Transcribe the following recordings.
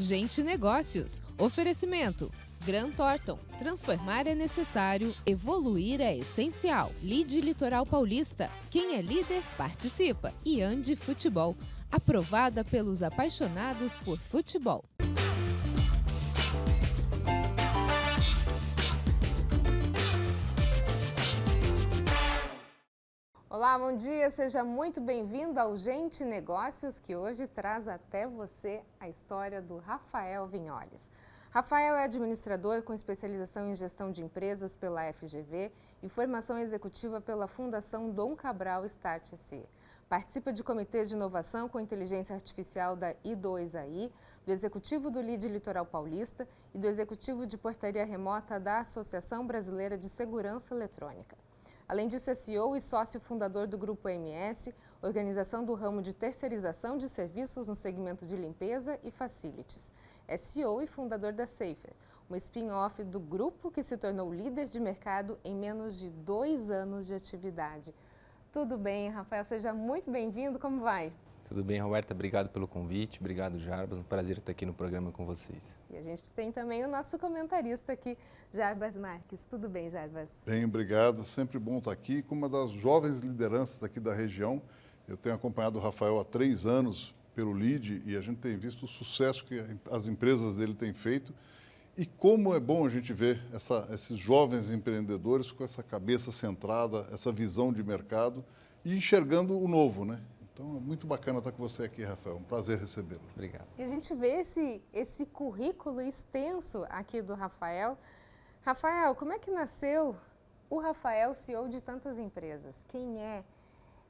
Gente Negócios. Oferecimento. Grant Thornton. Transformar é necessário, evoluir é essencial. Lide Litoral Paulista. Quem é líder, participa. E Andi Futebol. Aprovada pelos apaixonados por futebol. Olá, bom dia, seja muito bem-vindo ao Gente Negócios, que hoje traz até você a história do Rafael Vinholes. Rafael é administrador com especialização em gestão de empresas pela FGV e formação executiva pela Fundação Dom Cabral Start SE. Participa de comitês de inovação com inteligência artificial da I2AI, do executivo do LIDE Litoral Paulista e do executivo de portaria remota da Associação Brasileira de Segurança Eletrônica. Além disso, é CEO e sócio fundador do Grupo MS, organização do ramo de terceirização de serviços no segmento de limpeza e facilities. É CEO e fundador da Safer, uma spin-off do grupo que se tornou líder de mercado em menos de 2 anos de atividade. Tudo bem, Rafael? Seja muito bem-vindo. Como vai? Tudo bem, Roberta? Obrigado pelo convite. Obrigado, Jarbas. Um prazer estar aqui no programa com vocês. E a gente tem também o nosso comentarista aqui, Jarbas Marques. Tudo bem, Jarbas? Bem, obrigado. Sempre bom estar aqui com uma das jovens lideranças aqui da região. Eu tenho acompanhado o Rafael há 3 anos pelo LIDE e a gente tem visto o sucesso que as empresas dele têm feito e como é bom a gente ver esses jovens empreendedores com essa cabeça centrada, essa visão de mercado e enxergando o novo, né? Então, é muito bacana estar com você aqui, Rafael. Um prazer recebê-lo. Obrigado. E a gente vê esse currículo extenso aqui do Rafael. Rafael, como é que nasceu o Rafael, CEO de tantas empresas? Quem é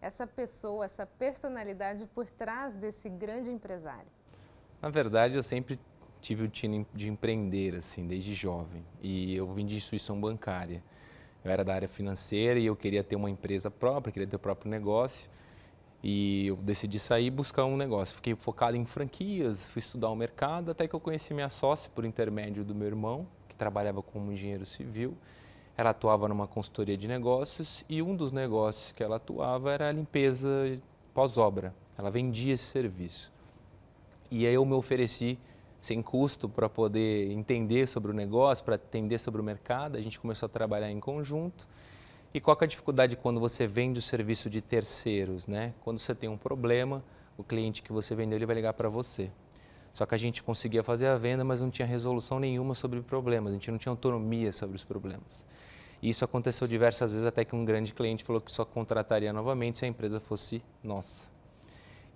essa pessoa, essa personalidade por trás desse grande empresário? Na verdade, eu sempre tive o tino de empreender, assim, desde jovem. E eu vim de instituição bancária. Eu era da área financeira e eu queria ter uma empresa própria, queria ter o próprio negócio. E eu decidi sair e buscar um negócio. Fiquei focado em franquias, fui estudar o mercado, até que eu conheci minha sócia por intermédio do meu irmão, que trabalhava como engenheiro civil. Ela atuava numa consultoria de negócios e um dos negócios que ela atuava era a limpeza pós-obra. Ela vendia esse serviço. E aí eu me ofereci sem custo para poder entender sobre o negócio, para entender sobre o mercado. A gente começou a trabalhar em conjunto. E qual que é a dificuldade quando você vende o serviço de terceiros, né? Quando você tem um problema, o cliente que você vendeu ele vai ligar para você. Só que a gente conseguia fazer a venda, mas não tinha resolução nenhuma sobre problemas, a gente não tinha autonomia sobre os problemas. E isso aconteceu diversas vezes até que um grande cliente falou que só contrataria novamente se a empresa fosse nossa.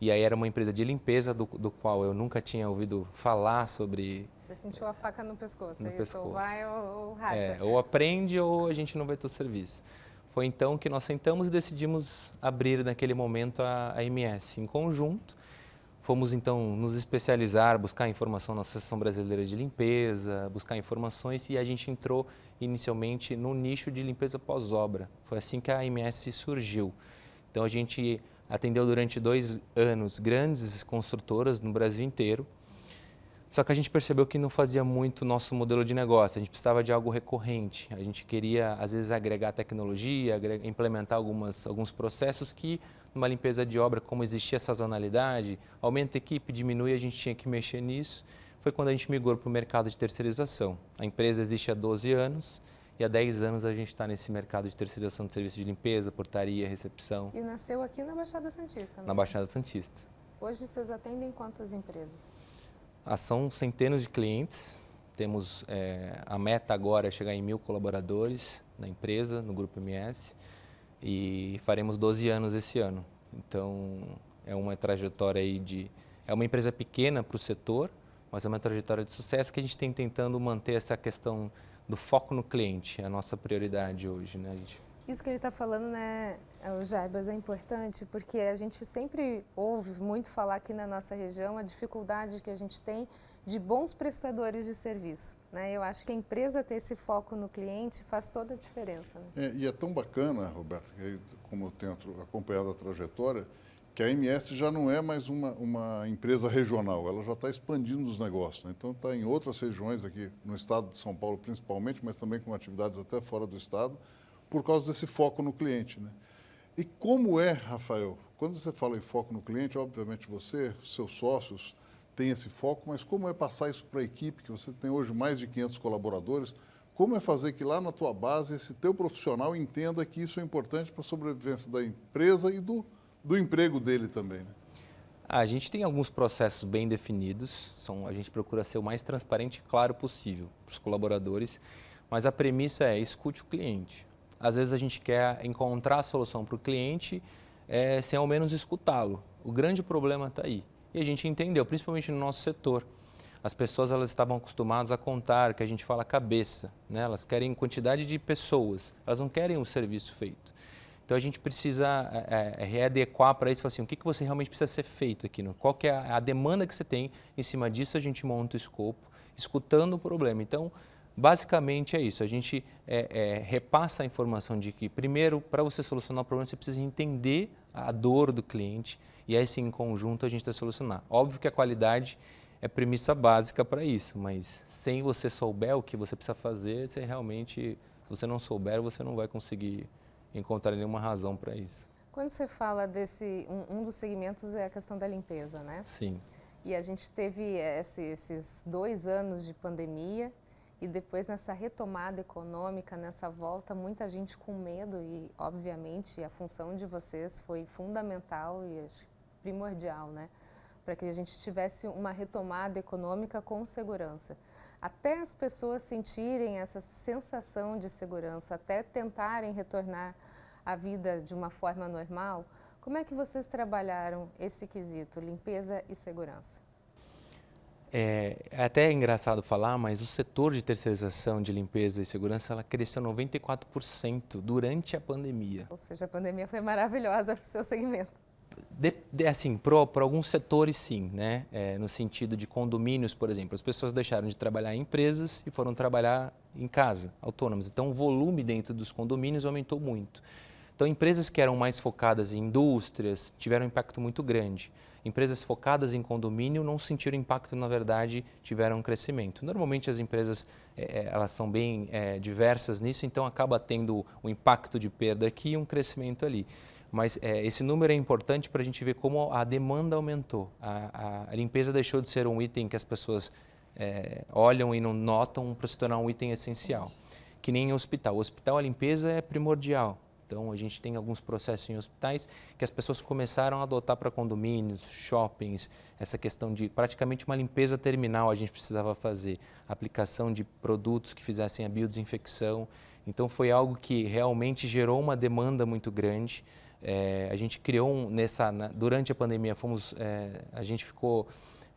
E aí era uma empresa de limpeza do qual eu nunca tinha ouvido falar sobre... Você sentiu a faca no pescoço, no isso, pescoço. Ou vai ou racha. Ou aprende ou a gente não vai ter o serviço. Foi então que nós sentamos e decidimos abrir naquele momento a MS em conjunto. Fomos então nos especializar, buscar informação na Associação Brasileira de Limpeza, buscar informações e a gente entrou inicialmente no nicho de limpeza pós-obra. Foi assim que a MS surgiu. Então a gente atendeu durante 2 anos grandes construtoras no Brasil inteiro. Só que a gente percebeu que não fazia muito o nosso modelo de negócio, a gente precisava de algo recorrente. A gente queria, às vezes, agregar tecnologia, implementar alguns processos que, numa limpeza de obra, como existia sazonalidade, aumenta a equipe, diminui, a gente tinha que mexer nisso. Foi quando a gente migrou para o mercado de terceirização. A empresa existe há 12 anos e há 10 anos a gente está nesse mercado de terceirização de serviços de limpeza, portaria, recepção. E nasceu aqui na Baixada Santista, Na Baixada Santista. Hoje vocês atendem quantas empresas? São centenas de clientes, temos a meta agora é chegar em 1.000 colaboradores na empresa, no Grupo MS, e faremos 12 anos esse ano. Então, é uma trajetória aí é uma empresa pequena para o setor, mas é uma trajetória de sucesso que a gente tem tentando manter essa questão do foco no cliente, é a nossa prioridade hoje, né? Isso que ele está falando, né, o Jarbas, é importante porque a gente sempre ouve muito falar aqui na nossa região a dificuldade que a gente tem de bons prestadores de serviço, né? Eu acho que a empresa ter esse foco no cliente faz toda a diferença, né? E é tão bacana, Roberto, que como eu tenho acompanhado a trajetória, que a MS já não é mais uma empresa regional, ela já está expandindo os negócios, né? Então está em outras regiões aqui no estado de São Paulo principalmente, mas também com atividades até fora do estado, por causa desse foco no cliente, né? E como é, Rafael, quando você fala em foco no cliente, obviamente você, seus sócios, tem esse foco, mas como é passar isso para a equipe, que você tem hoje mais de 500 colaboradores, como é fazer que lá na tua base esse teu profissional entenda que isso é importante para a sobrevivência da empresa e do emprego dele também, né? A gente tem alguns processos bem definidos, a gente procura ser o mais transparente e claro possível para os colaboradores, mas a premissa é escute o cliente. Às vezes a gente quer encontrar a solução para o cliente sem ao menos escutá-lo. O grande problema está aí. E a gente entendeu, principalmente no nosso setor. As pessoas elas estavam acostumadas a contar, que a gente fala cabeça, né? Elas querem quantidade de pessoas, elas não querem um serviço feito. Então a gente precisa readequar para isso, falar assim, o que você realmente precisa ser feito aqui, qual que é a demanda que você tem, em cima disso a gente monta o escopo, escutando o problema. Então, basicamente é isso, a gente repassa a informação de que, primeiro, para você solucionar o problema, você precisa entender a dor do cliente e aí sim, em conjunto, a gente vai solucionar. Óbvio que a qualidade é premissa básica para isso, mas sem você souber o que você precisa fazer, você realmente, se você não souber, você não vai conseguir encontrar nenhuma razão para isso. Quando você fala desse, um dos segmentos é a questão da limpeza, né? Sim. E a gente teve esses 2 anos de pandemia e depois nessa retomada econômica, nessa volta, muita gente com medo e, obviamente, a função de vocês foi fundamental e primordial, né? Para que a gente tivesse uma retomada econômica com segurança. Até as pessoas sentirem essa sensação de segurança, até tentarem retornar à vida de uma forma normal, como é que vocês trabalharam esse quesito, limpeza e segurança? É até engraçado falar, mas o setor de terceirização de limpeza e segurança ela cresceu 94% durante a pandemia. Ou seja, a pandemia foi maravilhosa para o seu segmento. Assim, para alguns setores sim, né? No sentido de condomínios, por exemplo, as pessoas deixaram de trabalhar em empresas e foram trabalhar em casa, autônomas. Então o volume dentro dos condomínios aumentou muito. Então empresas que eram mais focadas em indústrias tiveram um impacto muito grande. Empresas focadas em condomínio não sentiram impacto, na verdade, tiveram um crescimento. Normalmente as empresas elas são bem diversas nisso, então acaba tendo um impacto de perda aqui e um crescimento ali. Mas esse número é importante para a gente ver como a demanda aumentou. A limpeza deixou de ser um item que as pessoas olham e não notam para se tornar um item essencial. Que nem em hospital. O hospital, a limpeza é primordial. Então, a gente tem alguns processos em hospitais que as pessoas começaram a adotar para condomínios, shoppings, essa questão de praticamente uma limpeza terminal a gente precisava fazer, aplicação de produtos que fizessem a biodesinfecção. Então, foi algo que realmente gerou uma demanda muito grande. A gente criou, durante a pandemia, a gente ficou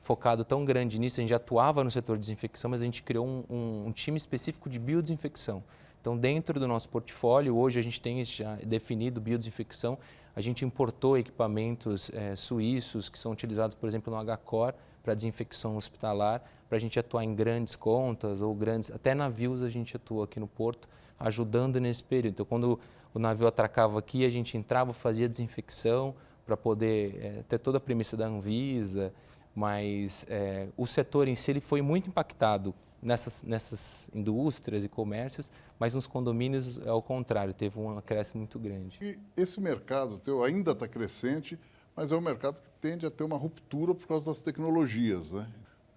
focado tão grande nisso, a gente atuava no setor de desinfecção, mas a gente criou um time específico de biodesinfecção. Então, dentro do nosso portfólio, hoje a gente tem já definido biodesinfecção, a gente importou equipamentos suíços que são utilizados, por exemplo, no HCOR, para desinfecção hospitalar, para a gente atuar em grandes contas ou até navios a gente atua aqui no porto, ajudando nesse período. Então, quando o navio atracava aqui, a gente entrava, fazia desinfecção para poder ter toda a premissa da Anvisa, mas o setor em si ele foi muito impactado nessas indústrias e comércios, mas nos condomínios, ao contrário, teve um acréscimo muito grande. E esse mercado teu ainda está crescente, mas é um mercado que tende a ter uma ruptura por causa das tecnologias, né?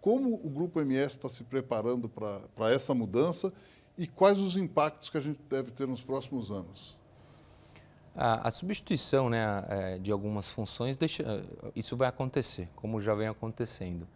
Como o Grupo MS está se preparando para essa mudança e quais os impactos que a gente deve ter nos próximos anos? A substituição, né, de algumas funções, isso vai acontecer, como já vem acontecendo.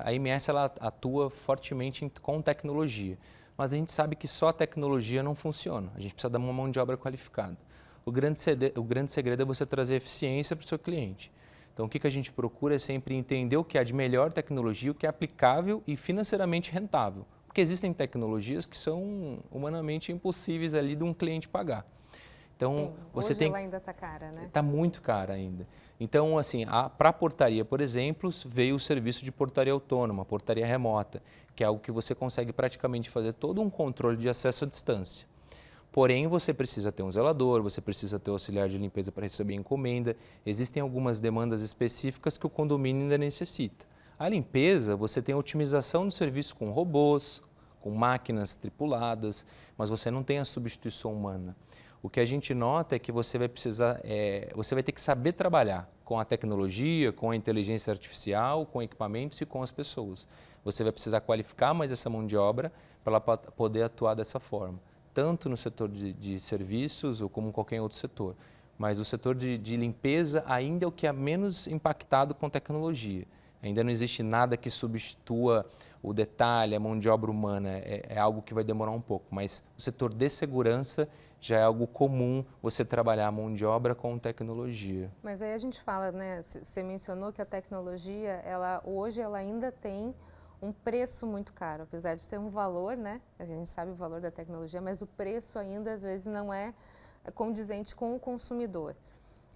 A MS ela atua fortemente com tecnologia, mas a gente sabe que só a tecnologia não funciona. A gente precisa dar uma mão de obra qualificada. O grande segredo é você trazer eficiência para o seu cliente. Então, o que a gente procura é sempre entender o que há de melhor tecnologia, o que é aplicável e financeiramente rentável. Porque existem tecnologias que são humanamente impossíveis ali de um cliente pagar. Então, sim, hoje ela ainda está cara, né? Está muito cara ainda. Então, assim, para a portaria, por exemplo, veio o serviço de portaria autônoma, portaria remota, que é algo que você consegue praticamente fazer todo um controle de acesso à distância. Porém, você precisa ter um zelador, você precisa ter um auxiliar de limpeza para receber encomenda. Existem algumas demandas específicas que o condomínio ainda necessita. A limpeza, você tem a otimização do serviço com robôs, com máquinas tripuladas, mas você não tem a substituição humana. O que a gente nota é que você vai precisar, você vai ter que saber trabalhar com a tecnologia, com a inteligência artificial, com equipamentos e com as pessoas. Você vai precisar qualificar mais essa mão de obra para ela poder atuar dessa forma, tanto no setor de serviços ou como qualquer outro setor. Mas o setor de limpeza ainda é o que é menos impactado com tecnologia. Ainda não existe nada que substitua o detalhe, a mão de obra humana, é algo que vai demorar um pouco. Mas o setor de segurança já é algo comum você trabalhar a mão de obra com tecnologia. Mas aí a gente fala, né, você mencionou que a tecnologia, hoje ela ainda tem um preço muito caro, apesar de ter um valor, né, a gente sabe o valor da tecnologia, mas o preço ainda às vezes não é condizente com o consumidor.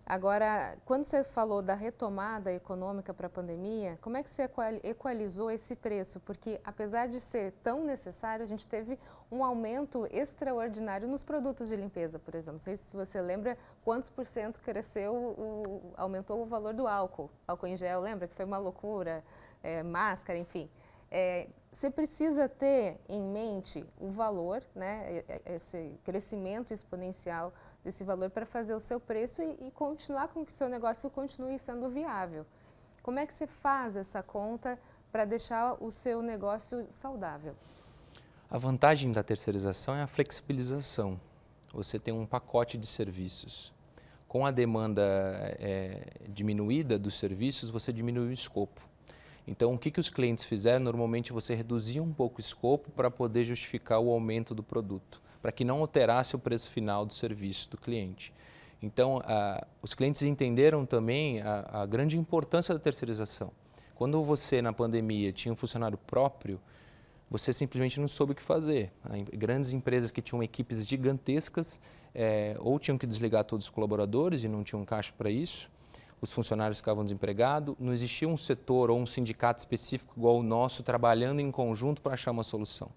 Agora, quando você falou da retomada econômica para a pandemia, como é que você equalizou esse preço? Porque, apesar de ser tão necessário, a gente teve um aumento extraordinário nos produtos de limpeza, por exemplo. Não sei se você lembra quantos por cento aumentou o valor do álcool em gel, lembra que foi uma loucura, máscara, enfim. Você precisa ter em mente o valor, né, esse crescimento exponencial desse valor para fazer o seu preço e continuar com que o seu negócio continue sendo viável. Como é que você faz essa conta para deixar o seu negócio saudável? A vantagem da terceirização é a flexibilização. Você tem um pacote de serviços. Com a demanda diminuída dos serviços, você diminui o escopo. Então, o que os clientes fizeram? Normalmente, você reduzia um pouco o escopo para poder justificar o aumento do produto, para que não alterasse o preço final do serviço do cliente. Então, os clientes entenderam também a grande importância da terceirização. Quando você, na pandemia, tinha um funcionário próprio, você simplesmente não soube o que fazer. Grandes empresas que tinham equipes gigantescas ou tinham que desligar todos os colaboradores e não tinham caixa para isso, os funcionários ficavam desempregados, não existia um setor ou um sindicato específico igual o nosso trabalhando em conjunto para achar uma solução.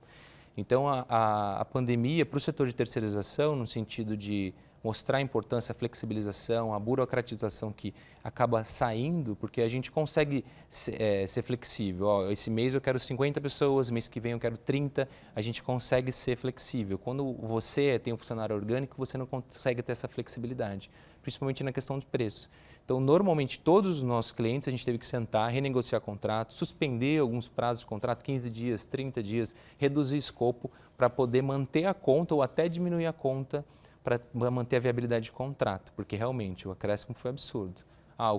Então, a pandemia, para o setor de terceirização, no sentido de mostrar a importância, a flexibilização, a burocratização que acaba saindo, porque a gente consegue ser flexível. Ó, esse mês eu quero 50 pessoas, mês que vem eu quero 30, a gente consegue ser flexível. Quando você tem um funcionário orgânico, você não consegue ter essa flexibilidade, principalmente na questão de preço. Então, normalmente, todos os nossos clientes, a gente teve que sentar, renegociar contrato, suspender alguns prazos de contrato, 15 dias, 30 dias, reduzir escopo para poder manter a conta ou até diminuir a conta para manter a viabilidade de contrato, porque realmente o acréscimo foi absurdo.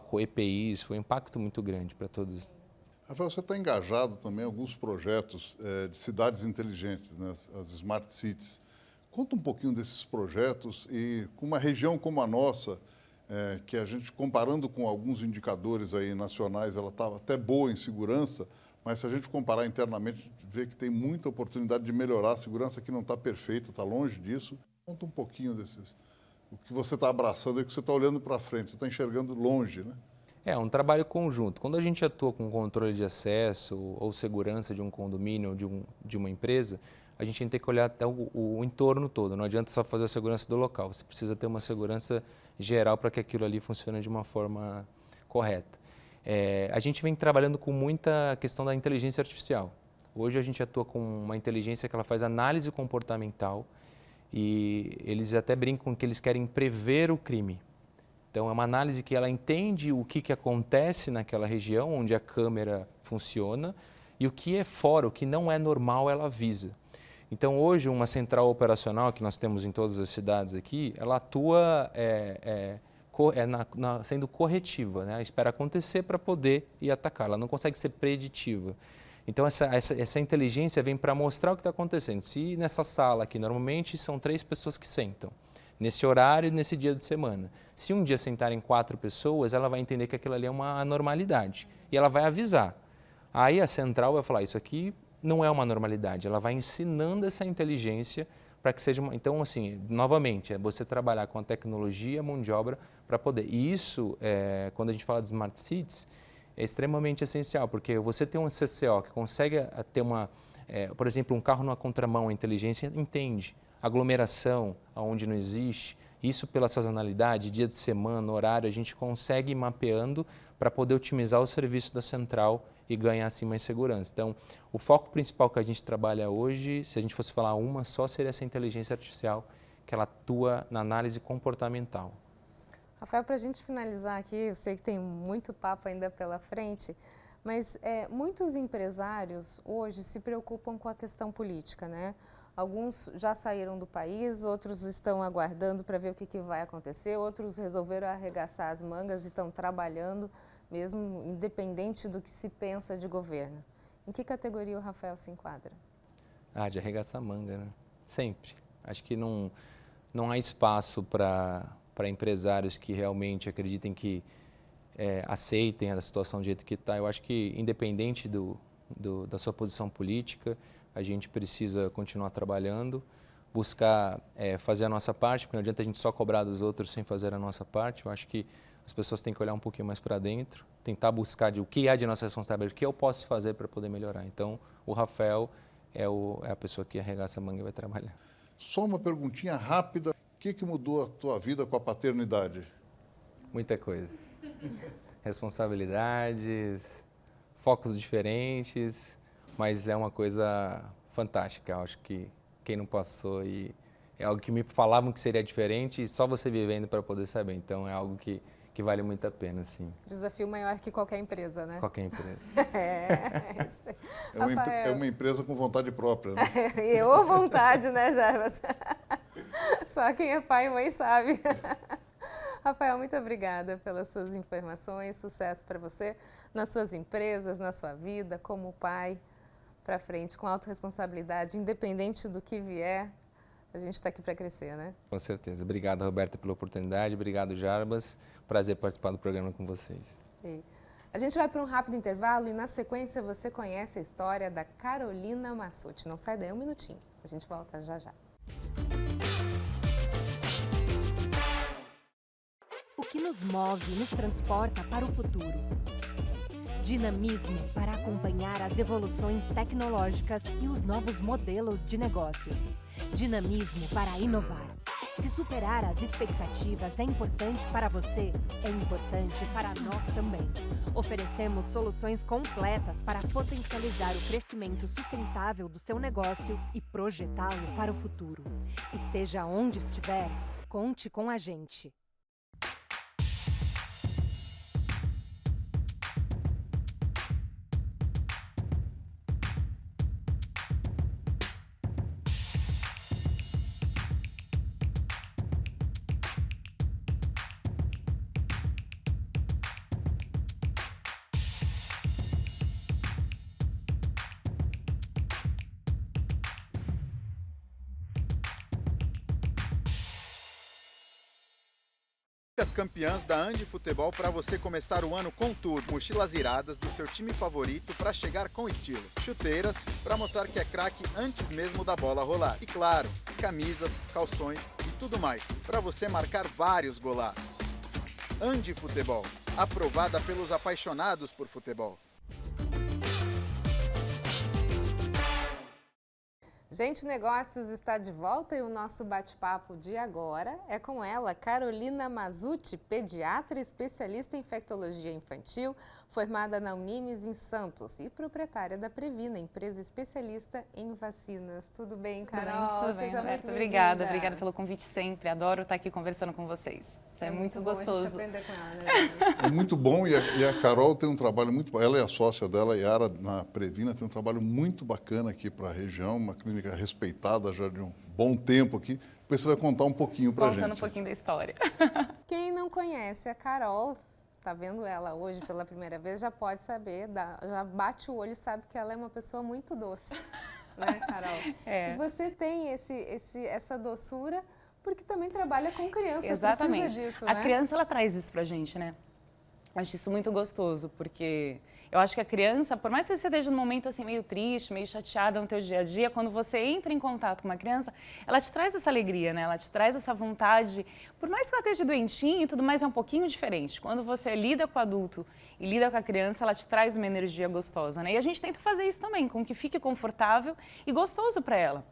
O EPIs foi um impacto muito grande para todos. Rafael, você está engajado também em alguns projetos de cidades inteligentes, né, as Smart Cities. Conta um pouquinho desses projetos e com uma região como a nossa, que a gente, comparando com alguns indicadores aí nacionais, ela está até boa em segurança, mas se a gente comparar internamente, a gente vê que tem muita oportunidade de melhorar. A segurança aqui não está perfeita, está longe disso. Conta um pouquinho o que você está abraçando e o que você está olhando para frente, você está enxergando longe, né? É um trabalho conjunto. Quando a gente atua com controle de acesso ou segurança de um condomínio ou de uma empresa, a gente tem que olhar até o entorno todo. Não adianta só fazer a segurança do local. Você precisa ter uma segurança geral para que aquilo ali funcione de uma forma correta. A gente vem trabalhando com muita questão da inteligência artificial. Hoje a gente atua com uma inteligência que ela faz análise comportamental e eles até brincam que eles querem prever o crime. Então, é uma análise que ela entende o que acontece naquela região onde a câmera funciona e o que é fora, o que não é normal, ela avisa. Então, hoje, uma central operacional que nós temos em todas as cidades aqui, ela atua sendo corretiva, né? Espera acontecer para poder ir atacar, ela não consegue ser preditiva. Então, essa inteligência vem para mostrar o que está acontecendo. Se nessa sala aqui, normalmente são 3 pessoas que sentam, nesse horário e nesse dia de semana. Se um dia sentarem 4 pessoas, ela vai entender que aquilo ali é uma anormalidade e ela vai avisar. Aí a central vai falar, isso aqui não é uma normalidade. Ela vai ensinando essa inteligência para que seja uma... Então, assim, novamente, é você trabalhar com a tecnologia, a mão de obra para poder... E isso, quando a gente fala de Smart Cities, é extremamente essencial, porque você tem um CCO que consegue ter por exemplo, um carro numa contramão, a inteligência entende. Aglomeração, onde não existe, isso pela sazonalidade, dia de semana, horário, a gente consegue ir mapeando para poder otimizar o serviço da central e ganhar assim mais segurança. Então, o foco principal que a gente trabalha hoje, se a gente fosse falar só seria essa inteligência artificial, que ela atua na análise comportamental. Rafael, para a gente finalizar aqui, eu sei que tem muito papo ainda pela frente, mas muitos empresários hoje se preocupam com a questão política, né? Alguns já saíram do país, outros estão aguardando para ver o que vai acontecer, outros resolveram arregaçar as mangas e estão trabalhando, mesmo independente do que se pensa de governo. Em que categoria o Rafael se enquadra? De arregaçar a manga, né? Sempre. Acho que não há espaço para empresários que realmente acreditem que aceitem a situação do jeito que está. Eu acho que, independente da sua posição política, a gente precisa continuar trabalhando, buscar fazer a nossa parte, porque não adianta a gente só cobrar dos outros sem fazer a nossa parte. Eu acho que as pessoas têm que olhar um pouquinho mais para dentro, tentar buscar o que há de nossa responsabilidade, o que eu posso fazer para poder melhorar. Então, o Rafael é a pessoa que arregaça a manga e vai trabalhar. Só uma perguntinha rápida. O que mudou a tua vida com a paternidade? Muita coisa. Responsabilidades, focos diferentes, mas é uma coisa fantástica. Eu acho que quem não passou e é algo que me falavam que seria diferente e só você vivendo para poder saber. Então é algo que vale muito a pena, sim. Desafio maior que qualquer empresa, né? Qualquer empresa. É uma empresa com vontade própria, né? Ou vontade, né, Jarbas? Só quem é pai e mãe sabe. Rafael, muito obrigada pelas suas informações. Sucesso para você nas suas empresas, na sua vida, como pai, para frente, com autorresponsabilidade, independente do que vier. A gente está aqui para crescer, né? Com certeza. Obrigado, Roberta, pela oportunidade. Obrigado, Jarbas. Prazer participar do programa com vocês. A gente vai para um rápido intervalo e, na sequência, você conhece a história da Carolina Massucci. Não sai daí um minutinho. A gente volta já já. O que nos move e nos transporta para o futuro. Dinamismo para acompanhar as evoluções tecnológicas e os novos modelos de negócios. Dinamismo para inovar. Se superar as expectativas é importante para você, é importante para nós também. Oferecemos soluções completas para potencializar o crescimento sustentável do seu negócio e projetá-lo para o futuro. Esteja onde estiver, conte com a gente. As campeãs da Andi Futebol para você começar o ano com tudo. Mochilas iradas do seu time favorito para chegar com estilo. Chuteiras para mostrar que é craque antes mesmo da bola rolar. E claro, camisas, calções e tudo mais para você marcar vários golaços. Andi Futebol, aprovada pelos apaixonados por futebol. Gente Negócios está de volta e o nosso bate-papo de agora é com ela, Carolina Massucci, pediatra especialista em infectologia infantil, formada na Unimes em Santos e proprietária da Previna, empresa especialista em vacinas. Tudo bem, Carol? Tudo bem, Seja Roberto. muito Obrigada bem-vinda. pelo convite sempre. Adoro estar aqui conversando com vocês. Isso é muito bom gostoso. a gente aprender com ela, né? É muito bom e a Carol tem um trabalho muito bom. Ela e a sócia dela, a Yara, na Previna, tem um trabalho muito bacana aqui para a região, uma clínica respeitada já de um bom tempo aqui. Depois você vai contar um pouquinho para a gente. Contando um pouquinho da história. Quem não conhece a Carol, tá vendo ela hoje pela primeira vez, já pode saber, já bate o olho e sabe que ela é uma pessoa muito doce, né, Carol? É. E você tem essa doçura porque também trabalha com criança. Exatamente. Precisa disso, A né? criança, ela traz isso pra gente, né? Eu acho isso muito gostoso, porque eu acho que a criança, por mais que você esteja num momento assim meio triste, meio chateada no teu dia a dia, quando você entra em contato com uma criança, ela te traz essa alegria, né? Ela te traz essa vontade, por mais que ela esteja doentinha e tudo mais, é um pouquinho diferente. Quando você lida com o adulto e lida com a criança, ela te traz uma energia gostosa, né? E a gente tenta fazer isso também, com que fique confortável e gostoso para ela.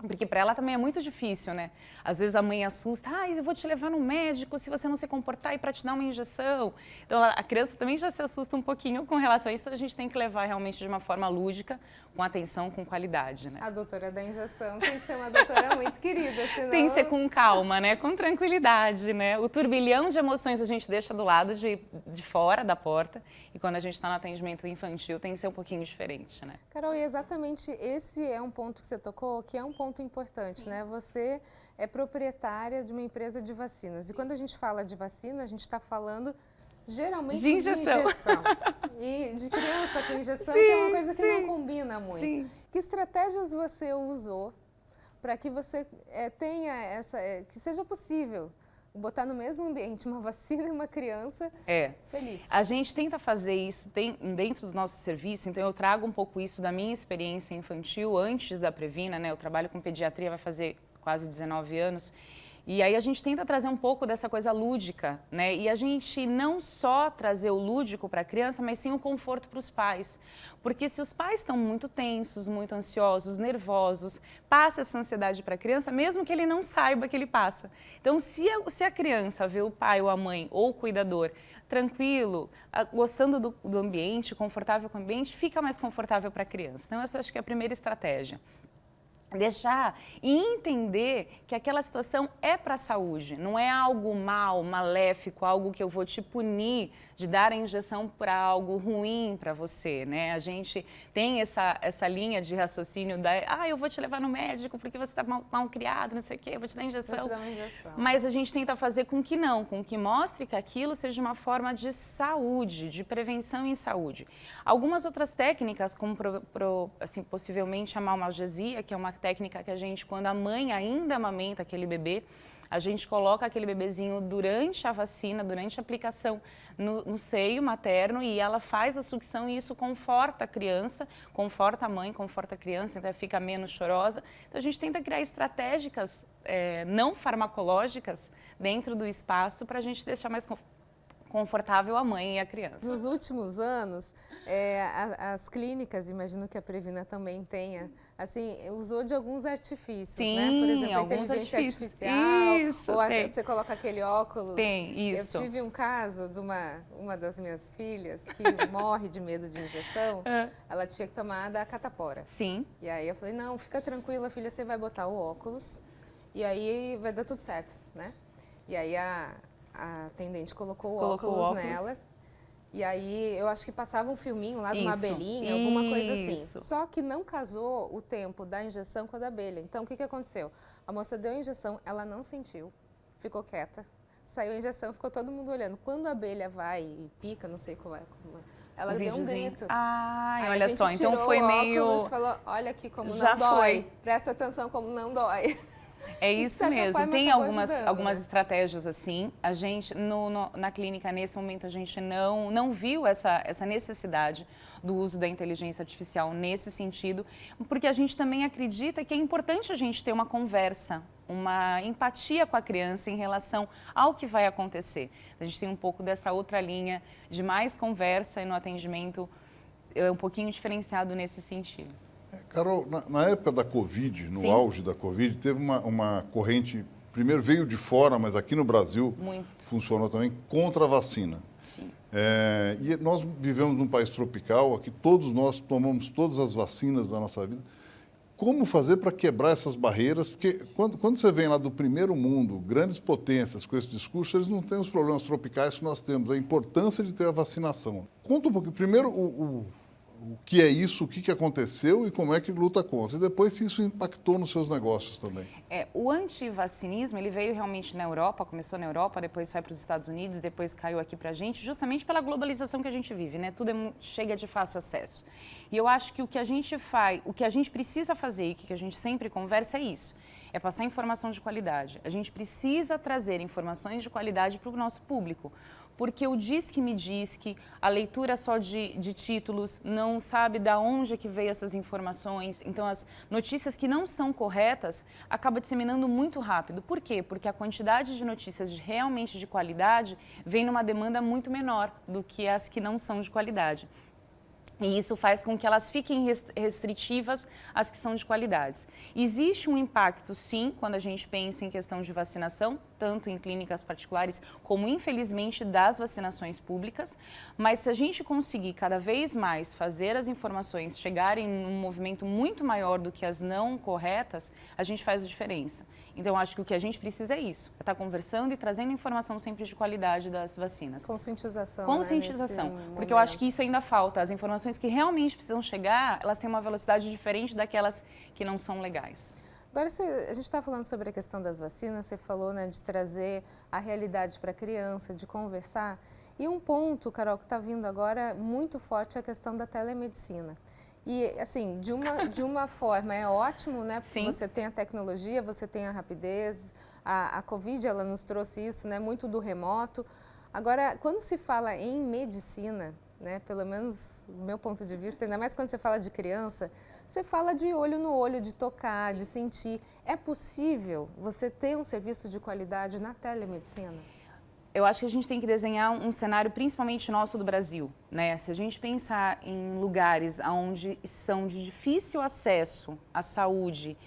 Porque para ela também é muito difícil, né? Às vezes a mãe assusta, eu vou te levar no médico se você não se comportar e para te dar uma injeção. Então a criança também já se assusta um pouquinho com relação a isso, então a gente tem que levar realmente de uma forma lúdica, com atenção, com qualidade, né? A doutora da injeção tem que ser uma doutora muito querida, senão... Tem que ser com calma, né? Com tranquilidade, né? O turbilhão de emoções a gente deixa do lado de fora da porta e quando a gente está no atendimento infantil tem que ser um pouquinho diferente, né? Carol, e exatamente esse é um ponto que você tocou, que é um ponto importante, né? Você é proprietária de uma empresa de vacinas. E quando a gente fala de vacina, a gente está falando geralmente de injeção. E de criança com injeção, que é uma coisa que não combina muito. Sim. Que estratégias você usou para que você tenha que seja possível botar no mesmo ambiente uma vacina e uma criança feliz? A gente tenta fazer isso dentro do nosso serviço, então eu trago um pouco isso da minha experiência infantil antes da Previna, né? Eu trabalho com pediatria, vai fazer quase 19 anos. E aí a gente tenta trazer um pouco dessa coisa lúdica, né? E a gente não só trazer o lúdico para a criança, mas sim o conforto para os pais. Porque se os pais estão muito tensos, muito ansiosos, nervosos, passa essa ansiedade para a criança, mesmo que ele não saiba que ele passa. Então, se a criança vê o pai ou a mãe ou o cuidador tranquilo, gostando do ambiente, confortável com o ambiente, fica mais confortável para a criança. Então, essa eu acho que é a primeira estratégia. Deixar e entender que aquela situação é para a saúde, não é algo mal, maléfico, algo que eu vou te punir de dar a injeção para algo ruim para você, né? A gente tem essa linha de raciocínio eu vou te levar no médico porque você está mal criado, não sei o quê, eu vou te dar injeção. Vou te dar uma injeção. Mas a gente tenta fazer com que mostre que aquilo seja uma forma de saúde, de prevenção em saúde. Algumas outras técnicas, como assim, possivelmente a malmalgesia, que é uma técnica que a gente, quando a mãe ainda amamenta aquele bebê, a gente coloca aquele bebezinho durante a vacina, durante a aplicação no seio materno e ela faz a sucção e isso conforta a criança, conforta a mãe, conforta a criança, então fica menos chorosa. Então a gente tenta criar estratégias não farmacológicas dentro do espaço para a gente deixar mais confortável a mãe e a criança. Nos últimos anos, as clínicas, imagino que a Previna também tenha, assim, usou de alguns artifícios, né? Por exemplo, a inteligência artificial, isso, ou você coloca aquele óculos. Tem, isso. Eu tive um caso de uma das minhas filhas que morre de medo de injeção, ela tinha que tomar da catapora. Sim. E aí eu falei, não, fica tranquila, filha, você vai botar o óculos e aí vai dar tudo certo, né? E aí a atendente colocou o óculos nela. E aí eu acho que passava um filminho lá de uma abelhinha, alguma coisa assim. Só que não casou o tempo da injeção com a da abelha. Então o que aconteceu? A moça deu a injeção, ela não sentiu, ficou quieta. Saiu a injeção, ficou todo mundo olhando. Quando a abelha vai e pica, não sei como é, ela deu um grito. Ai, olha só, então foi meio... Óculos, falou, olha aqui como não dói. Presta atenção como não dói. É isso mesmo, tem algumas estratégias assim. A gente, na clínica, nesse momento, a gente não viu essa necessidade do uso da inteligência artificial nesse sentido, porque a gente também acredita que é importante a gente ter uma conversa, uma empatia com a criança em relação ao que vai acontecer. A gente tem um pouco dessa outra linha de mais conversa e no atendimento um pouquinho diferenciado nesse sentido. Carol, na época da Covid, no auge da Covid, teve uma corrente, primeiro veio de fora, mas aqui no Brasil funcionou também, contra a vacina. Sim. E nós vivemos num país tropical, aqui todos nós tomamos todas as vacinas da nossa vida. Como fazer para quebrar essas barreiras? Porque quando você vem lá do primeiro mundo, grandes potências com esse discurso, eles não têm os problemas tropicais que nós temos, a importância de ter a vacinação. Conta um pouquinho, primeiro o que é isso, o que aconteceu e como é que luta contra. E depois se isso impactou nos seus negócios também. O antivacinismo, ele veio realmente na Europa, começou na Europa, depois foi para os Estados Unidos, depois caiu aqui para a gente, justamente pela globalização que a gente vive, né? Tudo chega de fácil acesso. E eu acho que o que a gente faz, o que a gente precisa fazer e que a gente sempre conversa é isso. É passar informação de qualidade. A gente precisa trazer informações de qualidade para o nosso público. Porque o diz que me diz que a leitura só de títulos não sabe de onde é que veio essas informações. Então, as notícias que não são corretas acaba disseminando muito rápido. Por quê? Porque a quantidade de notícias realmente de qualidade vem numa demanda muito menor do que as que não são de qualidade. E isso faz com que elas fiquem restritivas às que são de qualidades. Existe um impacto, sim, quando a gente pensa em questão de vacinação, tanto em clínicas particulares como, infelizmente, das vacinações públicas. Mas se a gente conseguir cada vez mais fazer as informações chegarem num movimento muito maior do que as não corretas, a gente faz a diferença. Então, acho que o que a gente precisa é isso, é estar conversando e trazendo informação sempre de qualidade das vacinas. Conscientização. Conscientização, né, porque eu acho que isso ainda falta. As informações que realmente precisam chegar, elas têm uma velocidade diferente daquelas que não são legais. Agora, a gente está falando sobre a questão das vacinas, você falou, né, de trazer a realidade para a criança, de conversar. E um ponto, Carol, que está vindo agora muito forte é a questão da telemedicina. E, assim, de uma forma é ótimo, né? Porque você tem a tecnologia, você tem a rapidez. A Covid, ela nos trouxe isso, né? Muito do remoto. Agora, quando se fala em medicina, né? Pelo menos do meu ponto de vista, ainda mais quando você fala de criança, você fala de olho no olho, de tocar, de sentir. É possível você ter um serviço de qualidade na telemedicina? Eu acho que a gente tem que desenhar um cenário principalmente nosso do Brasil, né? Se a gente pensar em lugares onde são de difícil acesso à saúde,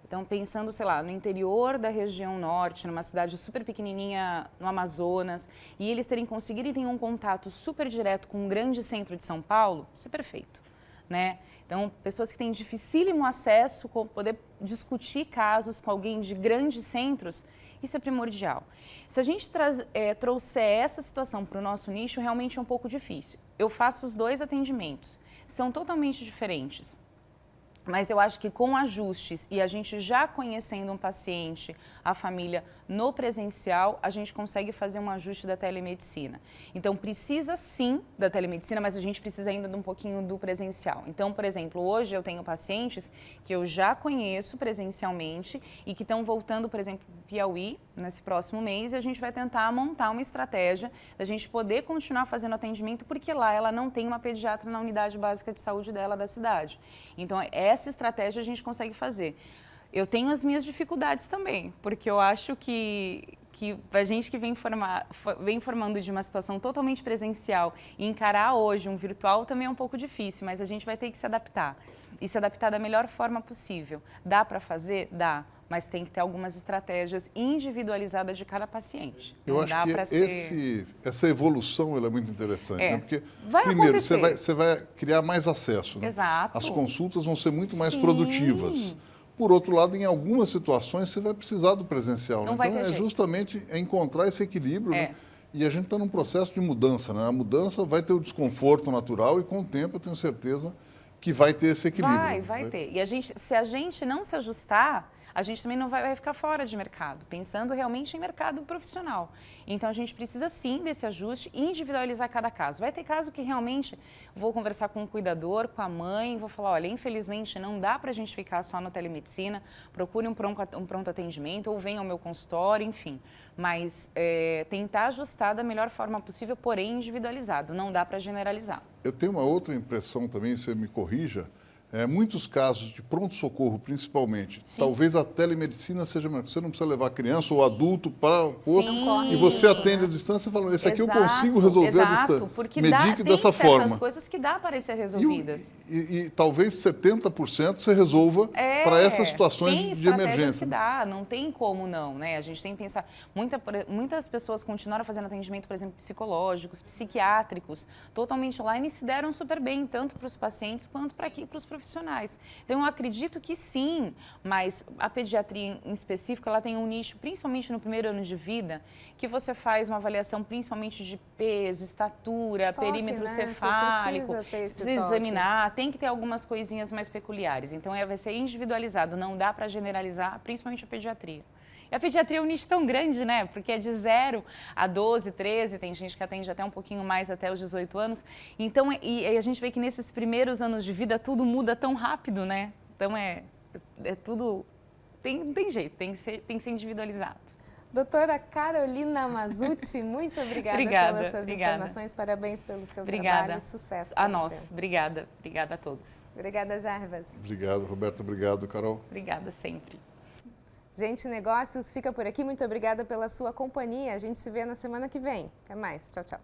então pensando, sei lá, no interior da região norte, numa cidade super pequenininha no Amazonas, e eles conseguirem ter um contato super direto com um grande centro de São Paulo, isso é perfeito, né? Então, pessoas que têm dificílimo acesso, poder discutir casos com alguém de grandes centros, isso é primordial. Se a gente trouxer essa situação para o nosso nicho, realmente é um pouco difícil. Eu faço os 2 atendimentos, são totalmente diferentes. Mas eu acho que com ajustes e a gente já conhecendo um paciente, a família, no presencial, a gente consegue fazer um ajuste da telemedicina. Então, precisa sim da telemedicina, mas a gente precisa ainda de um pouquinho do presencial. Então, por exemplo, hoje eu tenho pacientes que eu já conheço presencialmente e que estão voltando, por exemplo, para o Piauí, nesse próximo mês, e a gente vai tentar montar uma estratégia da gente poder continuar fazendo atendimento, porque lá ela não tem uma pediatra na unidade básica de saúde dela da cidade. Então, essa estratégia a gente consegue fazer. Eu tenho as minhas dificuldades também, porque eu acho que a gente que vem formando de uma situação totalmente presencial e encarar hoje um virtual também é um pouco difícil, mas a gente vai ter que se adaptar e se adaptar da melhor forma possível. Dá para fazer? Dá. Mas tem que ter algumas estratégias individualizadas de cada paciente. Eu acho que essa evolução ela é muito interessante, né? Porque, primeiro, você vai criar mais acesso. Né? Exato. As consultas vão ser muito mais produtivas. Por outro lado, em algumas situações, você vai precisar do presencial. Né? Então, justamente encontrar esse equilíbrio. Né? E a gente está num processo de mudança. Né? A mudança vai ter o desconforto natural e, com o tempo, eu tenho certeza que vai ter esse equilíbrio. Vai ter. E se a gente não se ajustar, a gente também não vai ficar fora de mercado, pensando realmente em mercado profissional. Então, a gente precisa sim desse ajuste e individualizar cada caso. Vai ter caso que realmente vou conversar com o cuidador, com a mãe, vou falar, olha, infelizmente não dá para a gente ficar só na telemedicina, procure um pronto atendimento ou venha ao meu consultório, enfim. Mas tentar ajustar da melhor forma possível, porém individualizado, não dá para generalizar. Eu tenho uma outra impressão também, você me corrija, muitos casos de pronto-socorro, principalmente, talvez a telemedicina seja melhor. Você não precisa levar a criança ou adulto para o posto e você atende à distância e fala, esse aqui eu consigo resolver a distância. Porque medique dessa forma. Tem certas coisas que dá para ser resolvidas. E talvez 70% você resolva para essas situações de emergência. Que dá, não tem como não, né? A gente tem que pensar, muitas pessoas continuaram fazendo atendimento, por exemplo, psicológicos, psiquiátricos, totalmente online e se deram super bem, tanto para os pacientes quanto para os profissionais. Então, eu acredito que sim, mas a pediatria em específico, ela tem um nicho, principalmente no primeiro ano de vida, que você faz uma avaliação principalmente de peso, estatura, perímetro cefálico, você precisa examinar, tem que ter algumas coisinhas mais peculiares. Então, vai ser individualizado, não dá para generalizar, principalmente a pediatria. E a pediatria é um nicho tão grande, né? Porque é de 0 a 12, 13, tem gente que atende até um pouquinho mais, até os 18 anos. Então, e a gente vê que nesses primeiros anos de vida tudo muda tão rápido, né? Então, tudo... Tem jeito, tem que ser individualizado. Doutora Carolina Mazzutti, muito obrigada pelas suas informações. Parabéns pelo seu trabalho. Sucesso para nós. Obrigada a todos. Obrigada, Jarbas. Obrigado, Roberto. Obrigado, Carol. Obrigada sempre. Gente, Negócios fica por aqui. Muito obrigada pela sua companhia. A gente se vê na semana que vem. Até mais. Tchau, tchau.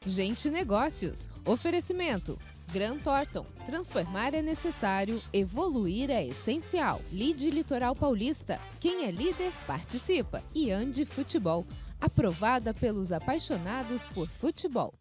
Gente Negócios. Oferecimento. Grant Thornton. Transformar é necessário, evoluir é essencial. Lide Litoral Paulista. Quem é líder, participa. E Andi Futebol. Aprovada pelos apaixonados por futebol.